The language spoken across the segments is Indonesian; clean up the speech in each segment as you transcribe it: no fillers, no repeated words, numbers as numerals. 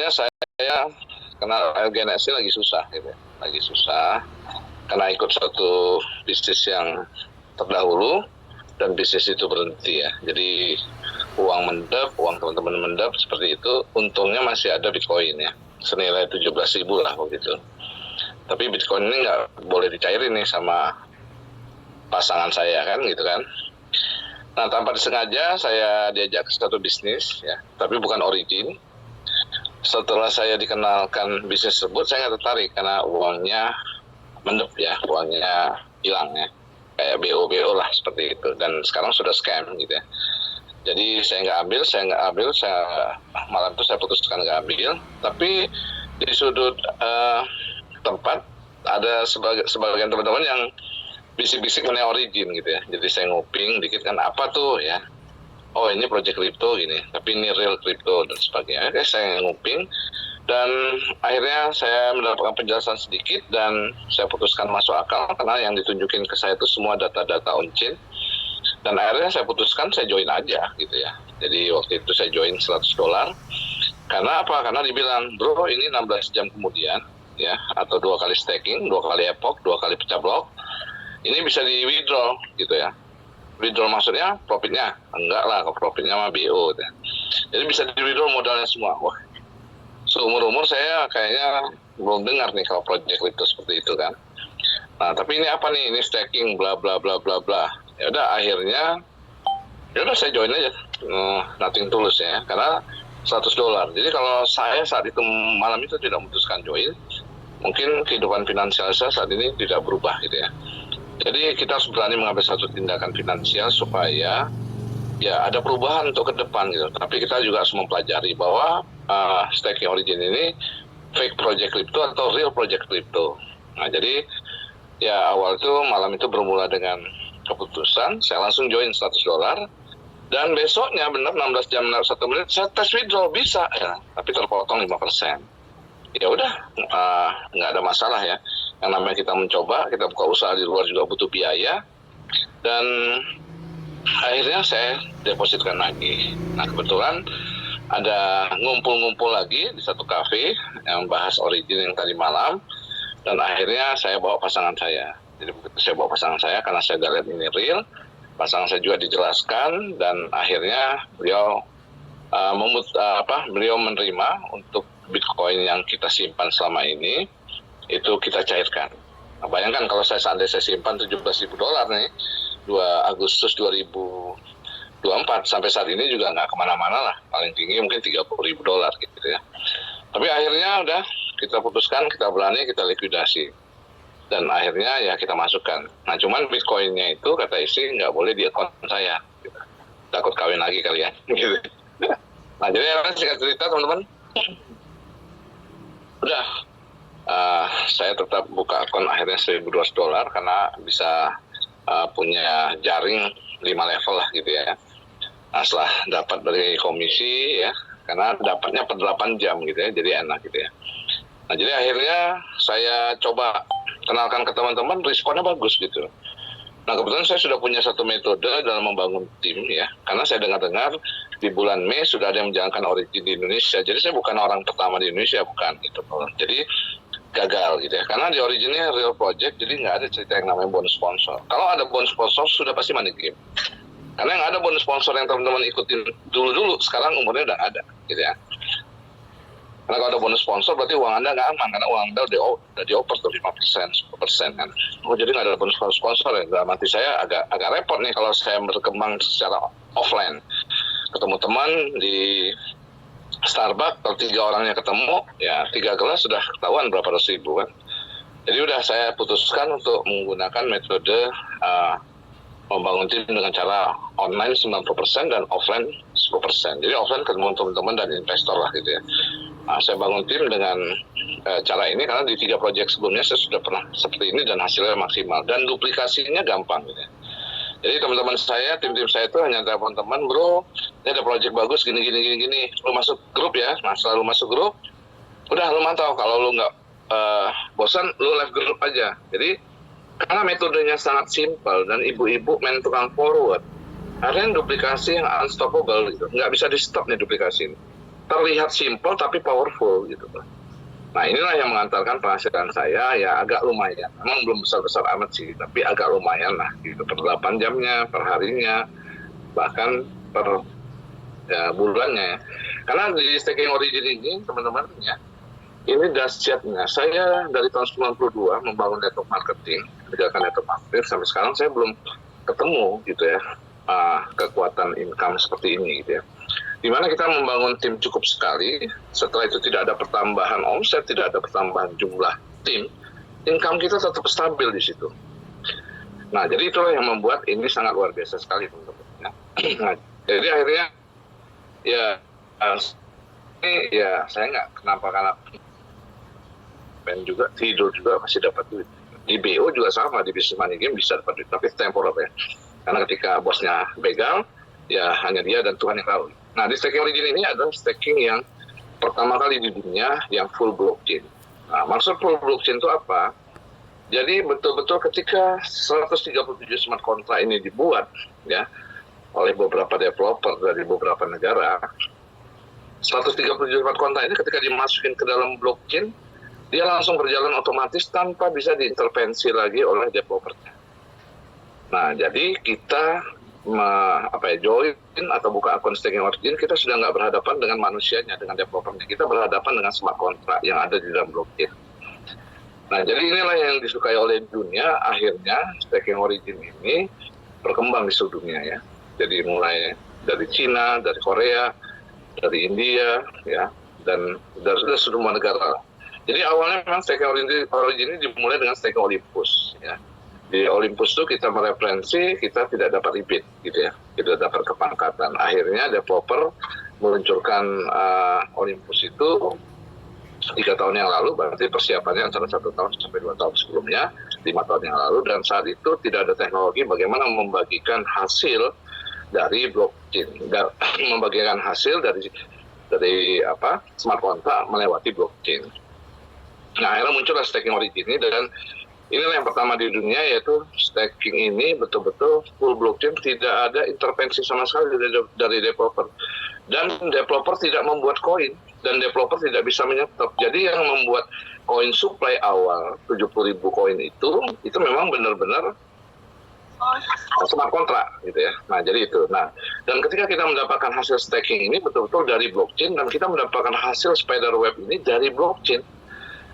saya kenal LGNSC lagi susah gitu, lagi susah karena ikut satu bisnis yang terdahulu dan bisnis itu berhenti ya. Jadi uang mendap, uang teman-teman mendap seperti itu. Untungnya masih ada Bitcoin ya, senilai 17.000 lah begitu. Tapi Bitcoin ini nggak boleh dicairin nih sama pasangan saya kan gitu kan. Nah, tanpa disengaja saya diajak ke satu bisnis ya, tapi bukan origin. Setelah saya dikenalkan bisnis tersebut, saya nggak tertarik karena uangnya mendep ya, uangnya hilang ya, kayak BO lah seperti itu. Dan sekarang sudah scam gitu ya. Jadi saya nggak ambil, malam itu saya putuskan nggak ambil. Tapi di sudut tempat ada sebagian teman-teman yang bisik-bisik mengenai origin gitu ya. Jadi saya nguping dikit kan, apa tuh ya, oh ini project crypto gini, tapi ini real crypto dan sebagainya. Oke, saya nguping dan akhirnya saya mendapatkan penjelasan sedikit dan saya putuskan masuk akal karena yang ditunjukin ke saya itu semua data-data on-chain. Dan akhirnya saya putuskan saya join aja gitu ya. Jadi waktu itu saya join $100. Karena apa? Karena dibilang, bro ini 16 jam kemudian ya, atau 2 kali staking, 2 kali epoch, 2 kali pecah blok, ini bisa di withdraw gitu ya. Withdraw maksudnya profitnya? Enggak lah, kalau profitnya mah BO. Jadi bisa di withdraw modalnya semua. Wah, seumur-umur saya kayaknya belum dengar nih kalau project itu seperti itu kan. Nah, tapi ini apa nih? Ini staking bla bla bla bla bla. Ya udah akhirnya saya join aja. Nothing tulus ya, karena $100. Jadi kalau saya saat itu malam itu tidak memutuskan join, mungkin kehidupan finansial saya saat ini tidak berubah gitu ya. Jadi kita harus berani mengambil satu tindakan finansial supaya ya ada perubahan untuk ke depan gitu. Tapi kita juga harus mempelajari bahwa staking origin ini fake project crypto atau real project crypto. Nah, jadi ya awal itu malam itu bermula dengan keputusan saya langsung join $100 dan besoknya benar 16 jam 1 menit saya tes withdraw bisa ya, tapi terpotong 5%. Ya udah, nggak ada masalah ya. Yang namanya kita mencoba, kita buka usaha di luar juga butuh biaya. Dan akhirnya saya depositkan lagi. Nah, kebetulan ada ngumpul-ngumpul lagi di satu kafe yang bahas origin yang tadi malam. Dan akhirnya saya bawa pasangan saya. Jadi saya bawa pasangan saya karena saya lihat ini real. Pasangan saya juga dijelaskan dan akhirnya beliau beliau menerima untuk Bitcoin yang kita simpan selama ini, itu kita cairkan. Nah, bayangkan kalau seandainya saya simpan $17.000 nih, 2 Agustus 2024, sampai saat ini juga nggak kemana-mana lah, paling tinggi mungkin $30.000 gitu ya. Tapi akhirnya udah kita putuskan, kita berani, kita likuidasi. Dan akhirnya ya kita masukkan. Nah, cuman Bitcoinnya itu kata istri nggak boleh di akun saya. Gitu. Takut kawin lagi kalian. Gitu. Nah, jadi singkat cerita teman-teman, udah saya tetap buka akun akhirnya $1.200 karena bisa punya jaring 5 level lah gitu ya. Nah, setelah dapat dari komisi ya, karena dapatnya per 8 jam gitu ya, jadi enak gitu ya. Nah, jadi akhirnya saya coba kenalkan ke teman-teman, responnya bagus gitu. Nah, kebetulan saya sudah punya satu metode dalam membangun tim ya, karena saya dengar-dengar di bulan Mei sudah ada yang menjalankan origin di Indonesia. Jadi saya bukan orang pertama di Indonesia, bukan gitu. Jadi gagal gitu ya, karena di originnya real project, jadi nggak ada cerita yang namanya bonus sponsor. Kalau ada bonus sponsor sudah pasti money game. Karena yang ada bonus sponsor yang teman-teman ikutin dulu-dulu, sekarang umurnya udah ada gitu ya. Karena kalau ada bonus sponsor berarti uang Anda nggak aman, karena uang Anda udah dioper tuh 5%, 10% kan. Oh, jadi nggak ada bonus sponsor ya. Dalam hati saya agak repot nih kalau saya berkembang secara offline. Ketemu teman di Starbucks, kalau 3 orangnya ketemu, ya 3 gelas sudah ketahuan berapa ratus ribu kan. Jadi udah saya putuskan untuk menggunakan metode membangun tim dengan cara online 90% dan offline 10%. Jadi offline ketemu teman-teman dan investor lah gitu ya. Nah, saya bangun tim dengan cara ini karena di 3 proyek sebelumnya saya sudah pernah seperti ini dan hasilnya maksimal dan duplikasinya gampang gitu ya. Jadi teman-teman saya, tim-tim saya itu hanya telepon teman, bro, ini ada proyek bagus gini, lu masuk grup ya. Nah, setelah lu masuk grup, udah lu mantau, kalau lu nggak bosan, lu live grup aja. Jadi karena metodenya sangat simpel dan ibu-ibu main tukang forward, ada yang duplikasi yang unstoppable gitu, nggak bisa di stop nih duplikasi ini. terlihat simple tapi powerful gitu. Nah inilah yang mengantarkan penghasilan saya ya agak lumayan. Memang belum besar-besar amat sih, tapi agak lumayan lah gitu. Per 8 jamnya, per harinya, bahkan per bulannya ya. Karena di Staking Origin ini teman-teman ya, ini dahsyatnya. Saya dari tahun 92 membangun network marketing, menjalankan network marketing, sampai sekarang saya belum ketemu gitu ya kekuatan income seperti ini gitu ya. Dimana kita membangun tim cukup sekali, setelah itu tidak ada pertambahan omset, tidak ada pertambahan jumlah tim, income kita tetap stabil di situ. Nah, jadi itulah yang membuat ini sangat luar biasa sekali teman-teman. Nah, jadi akhirnya ya ini ya saya nggak kenapa pengen juga tidur juga masih dapat duit. Di BO juga sama, di Business Money Game bisa dapat duit, tapi temporer ya. Karena ketika bosnya begal, ya hanya dia dan Tuhan yang tahu. Nah, di Staking Origin ini adalah staking yang pertama kali di dunia yang full blockchain. Nah, maksud full blockchain itu apa? Jadi betul-betul ketika 137 smart contract ini dibuat ya oleh beberapa developer dari beberapa negara, 137 smart contract ini ketika dimasukin ke dalam blockchain, dia langsung berjalan otomatis tanpa bisa diintervensi lagi oleh developernya. Nah, jadi kita join atau buka akun Staking Origin, kita sudah nggak berhadapan dengan manusianya, dengan developernya. Kita berhadapan dengan smart contract yang ada di dalam blockchain. Nah, jadi inilah yang disukai oleh dunia. Akhirnya Staking Origin ini berkembang di seluruh dunia ya. Jadi mulai dari Cina, dari Korea, dari India, ya, dan dari semua negara. Jadi awalnya memang Staking Origin ini dimulai dengan Staking Olympus ya. Di Olympus itu kita mereferensi, kita tidak dapat rebate gitu ya, tidak dapat kepangkatan. Akhirnya developer meluncurkan Olympus itu 3 tahun yang lalu, berarti persiapannya antara 1 tahun sampai 2 tahun sebelumnya, 5 tahun yang lalu, dan saat itu tidak ada teknologi bagaimana membagikan hasil dari blockchain, dan membagikan hasil dari smart contract melewati blockchain. Nah, akhirnya muncullah Staking Origin ini, dan inilah yang pertama di dunia, yaitu staking ini betul-betul full blockchain, tidak ada intervensi sama sekali dari developer. Dan developer tidak membuat koin, dan developer tidak bisa menyetop. Jadi yang membuat koin supply awal 70.000 koin itu memang benar-benar smart contract gitu ya. Nah, jadi itu. Nah, dan ketika kita mendapatkan hasil staking ini betul-betul dari blockchain, dan kita mendapatkan hasil spider web ini dari blockchain.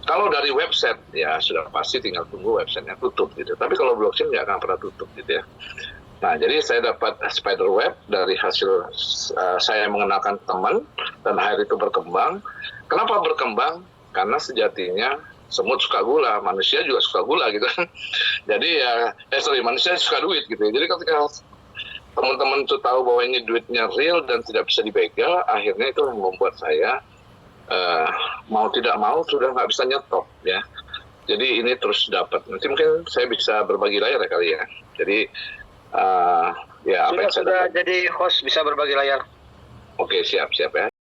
Kalau dari website ya sudah pasti tinggal tunggu websitenya tutup gitu. Tapi kalau blockchain nggak akan pernah tutup gitu ya. Nah, jadi saya dapat spider web dari hasil saya mengenalkan teman, dan akhir itu berkembang. Kenapa berkembang? Karena sejatinya semut suka gula, manusia juga suka gula gitu. Jadi ya, manusia suka duit gitu. Jadi ketika teman-teman itu tahu bahwa ini duitnya real dan tidak bisa dibegal, akhirnya itu membuat saya mau tidak mau sudah nggak bisa nyetop ya. Jadi ini terus dapat. Nanti mungkin saya bisa berbagi layar ya kali ya. Jadi ya apa yang sudah jadi host bisa berbagi layar. Oke, siap ya.